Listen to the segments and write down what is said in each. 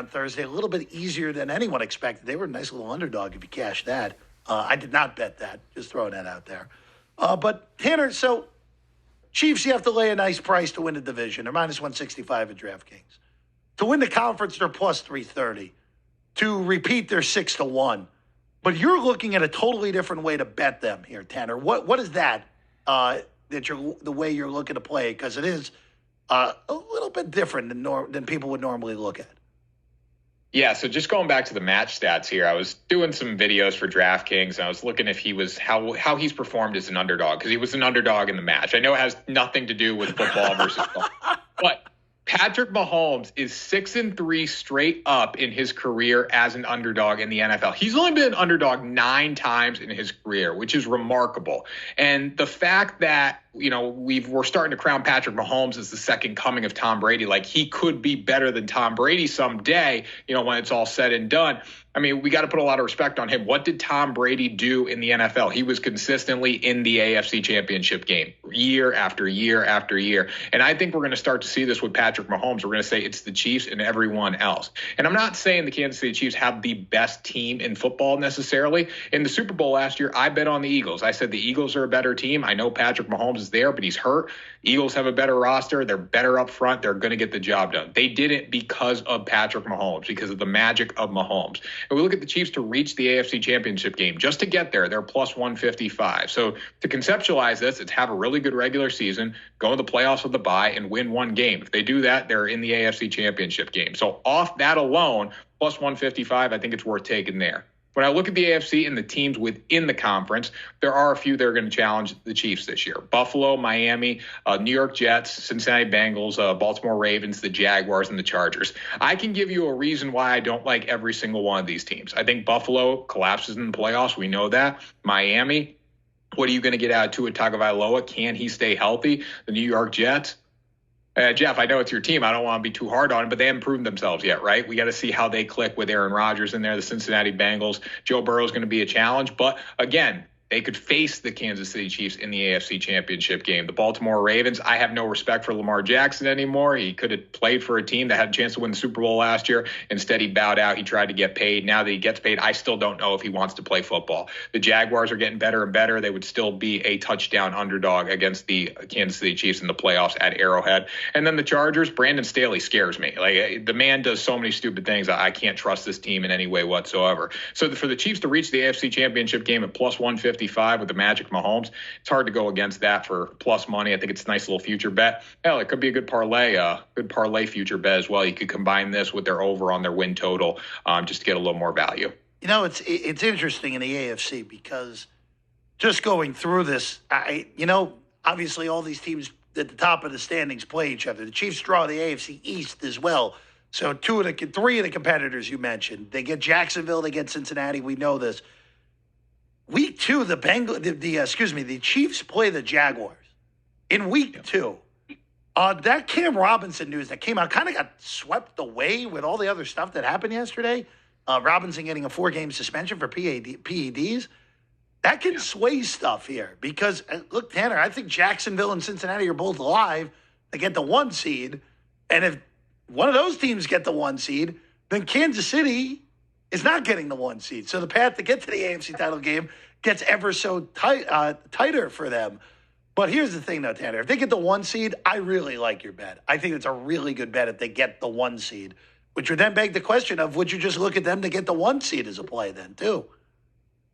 on Thursday, a little bit easier than anyone expected. They were a nice little underdog if you cash that. I did not bet that. Just throwing that out there. But Tanner, so Chiefs, you have to lay a nice price to win the division. They're minus 165 at DraftKings. To win the conference, they're plus 330. To repeat, they're 6-1. But you're looking at a totally different way to bet them here, Tanner. What is that? The way you're looking to play, because it is a little bit different than people would normally look at. Yeah, so just going back to the match stats here, I was doing some videos for DraftKings, and I was looking if he was how he's performed as an underdog, because he was an underdog in the match. I know it has nothing to do with football versus football, but Patrick Mahomes is 6-3 straight up in his career as an underdog in the NFL. He's only been an underdog 9 times in his career, which is remarkable. And the fact that, we're starting to crown Patrick Mahomes as the second coming of Tom Brady, like he could be better than Tom Brady someday, when it's all said and done. I mean, we got to put a lot of respect on him. What did Tom Brady do in the NFL? He was consistently in the AFC Championship game year after year after year. And I think we're going to start to see this with Patrick Mahomes. We're going to say it's the Chiefs and everyone else. And I'm not saying the Kansas City Chiefs have the best team in football necessarily. In the Super Bowl last year, I bet on the Eagles. I said the Eagles are a better team. I know Patrick Mahomes is there, but he's hurt. Eagles have a better roster. They're better up front. They're going to get the job done. They did it because of Patrick Mahomes, because of the magic of Mahomes. And we look at the Chiefs to reach the AFC Championship game. Just to get there, they're plus 155. So to conceptualize this, it's have a really good regular season, go in the playoffs with the bye, and win one game. If they do that, they're in the AFC Championship game. So off that alone, plus 155, I think it's worth taking there. When I look at the AFC and the teams within the conference, there are a few that are going to challenge the Chiefs this year. Buffalo, Miami, New York Jets, Cincinnati Bengals, Baltimore Ravens, the Jaguars, and the Chargers. I can give you a reason why I don't like every single one of these teams. I think Buffalo collapses in the playoffs. We know that. Miami, what are you going to get out of Tua Tagovailoa? Can he stay healthy? The New York Jets. Jeff, I know it's your team. I don't want to be too hard on it, but they haven't proven themselves yet, right? We got to see how they click with Aaron Rodgers in there, the Cincinnati Bengals. Joe Burrow is going to be a challenge. But again, they could face the Kansas City Chiefs in the AFC Championship game. The Baltimore Ravens, I have no respect for Lamar Jackson anymore. He could have played for a team that had a chance to win the Super Bowl last year. Instead, he bowed out. He tried to get paid. Now that he gets paid, I still don't know if he wants to play football. The Jaguars are getting better and better. They would still be a touchdown underdog against the Kansas City Chiefs in the playoffs at Arrowhead. And then the Chargers, Brandon Staley scares me. Like, the man does so many stupid things. I can't trust this team in any way whatsoever. So for the Chiefs to reach the AFC Championship game at plus 155 with the magic Mahomes, it's hard to go against that for plus money. I think it's a nice little future bet. Hell, it could be a good parlay future bet as well. You could combine this with their over on their win total just to get a little more value. It's interesting in the AFC because just going through this, obviously all these teams at the top of the standings play each other. The Chiefs draw the AFC East as well. So three of the competitors you mentioned, they get Jacksonville, they get Cincinnati. We know this. Week 2, the Chiefs play the Jaguars in week 2. That Cam Robinson news that came out kind of got swept away with all the other stuff that happened yesterday. Robinson getting a 4-game suspension for PEDs. That can sway stuff here because, look, Tanner, I think Jacksonville and Cincinnati are both alive. They get the 1 seed. And if one of those teams get the 1 seed, then Kansas City is not getting the 1 seed. So the path to get to the AFC title game gets ever so tighter for them. But here's the thing, though, Tanner. If they get the 1 seed, I really like your bet. I think it's a really good bet if they get the 1 seed, which would then beg the question of, would you just look at them to get the 1 seed as a play then, too?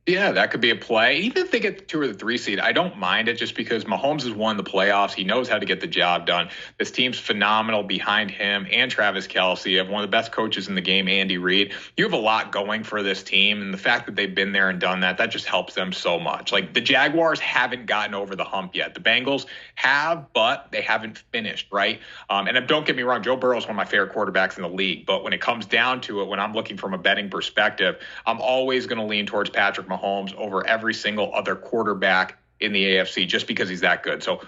Yeah, that could be a play. Even if they get the 2 or the 3 seed, I don't mind it just because Mahomes has won the playoffs. He knows how to get the job done. This team's phenomenal behind him and Travis Kelce. You have one of the best coaches in the game, Andy Reid. You have a lot going for this team, and the fact that they've been there and done that just helps them so much. Like, the Jaguars haven't gotten over the hump yet. The Bengals have, but they haven't finished, right? And don't get me wrong, Joe Burrow is one of my favorite quarterbacks in the league, but when it comes down to it, when I'm looking from a betting perspective, I'm always going to lean towards Patrick Mahomes over every single other quarterback in the AFC just because he's that good. So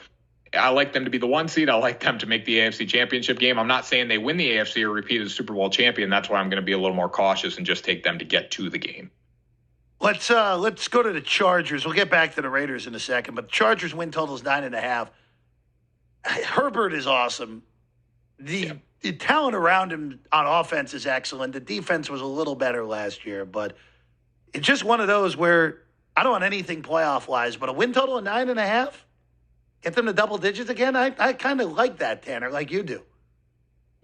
I like them to be the 1 seed. I like them to make the AFC Championship game. I'm not saying they win the AFC or repeat as Super Bowl champion. That's why I'm going to be a little more cautious and just take them to get to the game. Let's go to the Chargers. We'll get back to the Raiders in a second, but the Chargers win total is 9.5. Herbert is awesome. The talent around him on offense is excellent. The defense was a little better last year, but it's just one of those where I don't want anything playoff-wise, but a win total of 9.5, get them to double digits again. I kind of like that, Tanner, like you do.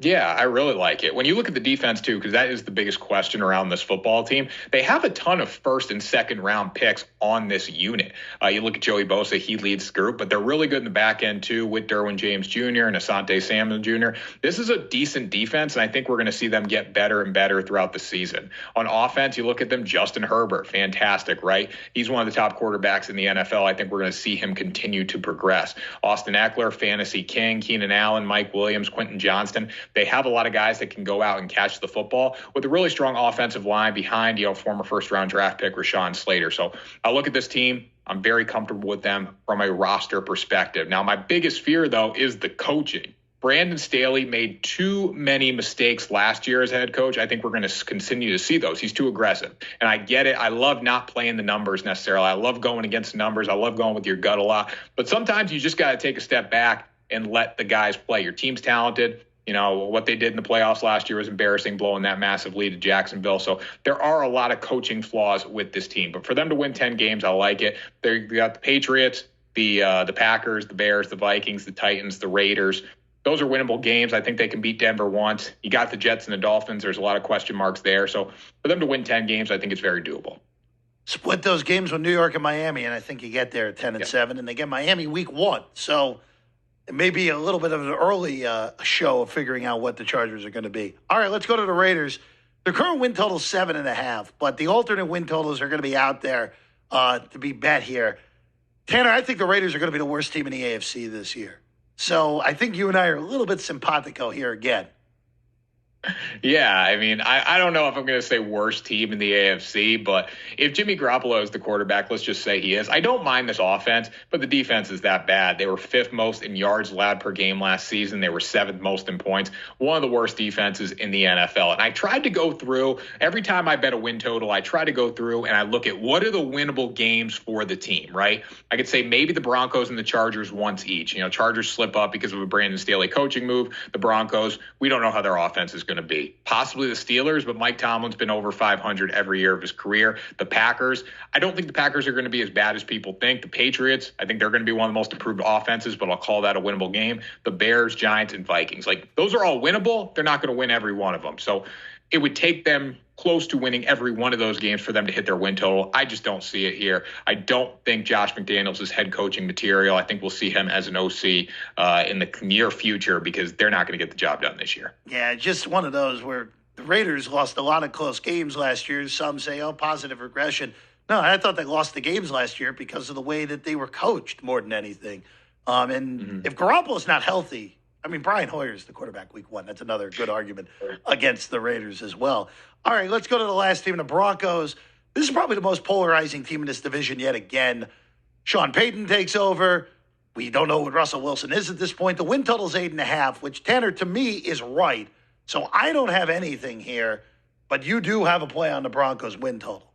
Yeah, I really like it. When you look at the defense, too, because that is the biggest question around this football team, they have a ton of first and second round picks on this unit. You look at Joey Bosa, he leads the group, but they're really good in the back end, too, with Derwin James Jr. and Asante Samuel Jr. This is a decent defense, and I think we're going to see them get better and better throughout the season. On offense, you look at them, Justin Herbert, fantastic, right? He's one of the top quarterbacks in the NFL. I think we're going to see him continue to progress. Austin Eckler, fantasy king, Keenan Allen, Mike Williams, Quentin Johnston. They have a lot of guys that can go out and catch the football with a really strong offensive line behind, former first-round draft pick Rashawn Slater. So I look at this team. I'm very comfortable with them from a roster perspective. Now, my biggest fear, though, is the coaching. Brandon Staley made too many mistakes last year as head coach. I think we're going to continue to see those. He's too aggressive. And I get it. I love not playing the numbers necessarily. I love going against the numbers. I love going with your gut a lot. But sometimes you just got to take a step back and let the guys play. Your team's talented. What they did in the playoffs last year was embarrassing, blowing that massive lead to Jacksonville. So there are a lot of coaching flaws with this team. But for them to win 10 games, I like it. They got the Patriots, the Packers, the Bears, the Vikings, the Titans, the Raiders. Those are winnable games. I think they can beat Denver once. You got the Jets and the Dolphins. There's a lot of question marks there. So for them to win 10 games, I think it's very doable. Split those games with New York and Miami, and I think you get there at 10-7, and they get Miami week 1. So it may be a little bit of an early show of figuring out what the Chargers are going to be. All right, let's go to the Raiders. The current win total is 7.5, but the alternate win totals are going to be out there to be bet here. Tanner, I think the Raiders are going to be the worst team in the AFC this year. So I think you and I are a little bit simpatico here again. Yeah, I don't know if I'm going to say worst team in the AFC, but if Jimmy Garoppolo is the quarterback, let's just say he is. I don't mind this offense, but the defense is that bad. They were 5th most in yards allowed per game last season. They were 7th most in points. One of the worst defenses in the NFL. And I tried to go through, every time I bet a win total, I try to go through and I look at what are the winnable games for the team, right? I could say maybe the Broncos and the Chargers once each. Chargers slip up because of a Brandon Staley coaching move. The Broncos, we don't know how their offense is going to be. Possibly the Steelers, but Mike Tomlin's been over 500 every year of his career. The Packers, I don't think the Packers are going to be as bad as people think. The Patriots, I think they're going to be one of the most improved offenses, but I'll call that a winnable game. The Bears, Giants, and Vikings. Those are all winnable. They're not going to win every one of them. So it would take them close to winning every one of those games for them to hit their win total. I just don't see it here. I don't think Josh McDaniels is head coaching material. I think we'll see him as an OC in the near future because they're not going to get the job done this year. Yeah, just one of those where the Raiders lost a lot of close games last year. Some say, positive regression. No, I thought they lost the games last year because of the way that they were coached more than anything. If Garoppolo's not healthy, Brian Hoyer's the quarterback week 1. That's another good argument against the Raiders as well. All right, let's go to the last team, the Broncos. This is probably the most polarizing team in this division yet again. Sean Payton takes over. We don't know what Russell Wilson is at this point. The win total is 8.5, which, Tanner, to me is right. So I don't have anything here, but you do have a play on the Broncos win total.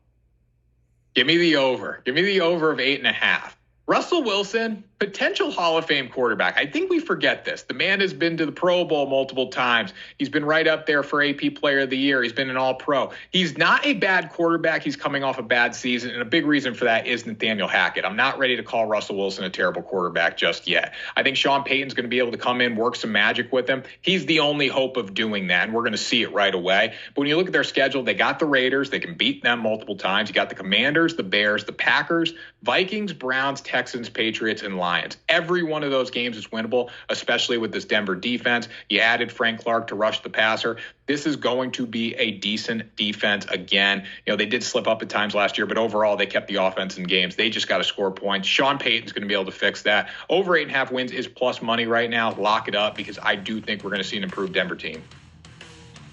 Give me the over. Give me the over of 8.5. Russell Wilson, potential Hall of Fame quarterback. I think we forget this. The man has been to the Pro Bowl multiple times. He's been right up there for AP Player of the Year. He's been an All-Pro. He's not a bad quarterback. He's coming off a bad season, and a big reason for that is Nathaniel Hackett. I'm not ready to call Russell Wilson a terrible quarterback just yet. I think Sean Payton's going to be able to come in, work some magic with him. He's the only hope of doing that, and we're going to see it right away. But when you look at their schedule, they got the Raiders. They can beat them multiple times. You got the Commanders, the Bears, the Packers, Vikings, Browns, Texans, Patriots, and Lions. Every one of those games is winnable, especially with this Denver defense. You added Frank Clark to rush the passer. This is going to be a decent defense again. They did slip up at times last year, but overall they kept the offense in games. They just got to score points. Sean Payton's going to be able to fix that. Over 8.5 wins is plus money right now. Lock it up because I do think we're going to see an improved Denver team.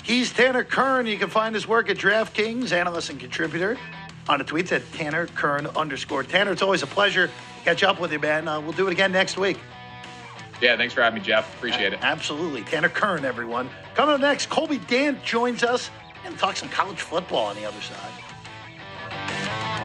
He's Tanner Kern. You can find his work at DraftKings, analyst and contributor. On the tweets at Tanner Kern _ Tanner, it's always a pleasure to catch up with you, man. We'll do it again next week. Yeah, thanks for having me, Jeff. Appreciate it. Absolutely. Tanner Kern, everyone. Coming up next, Colby Dant joins us and talk some college football on the other side.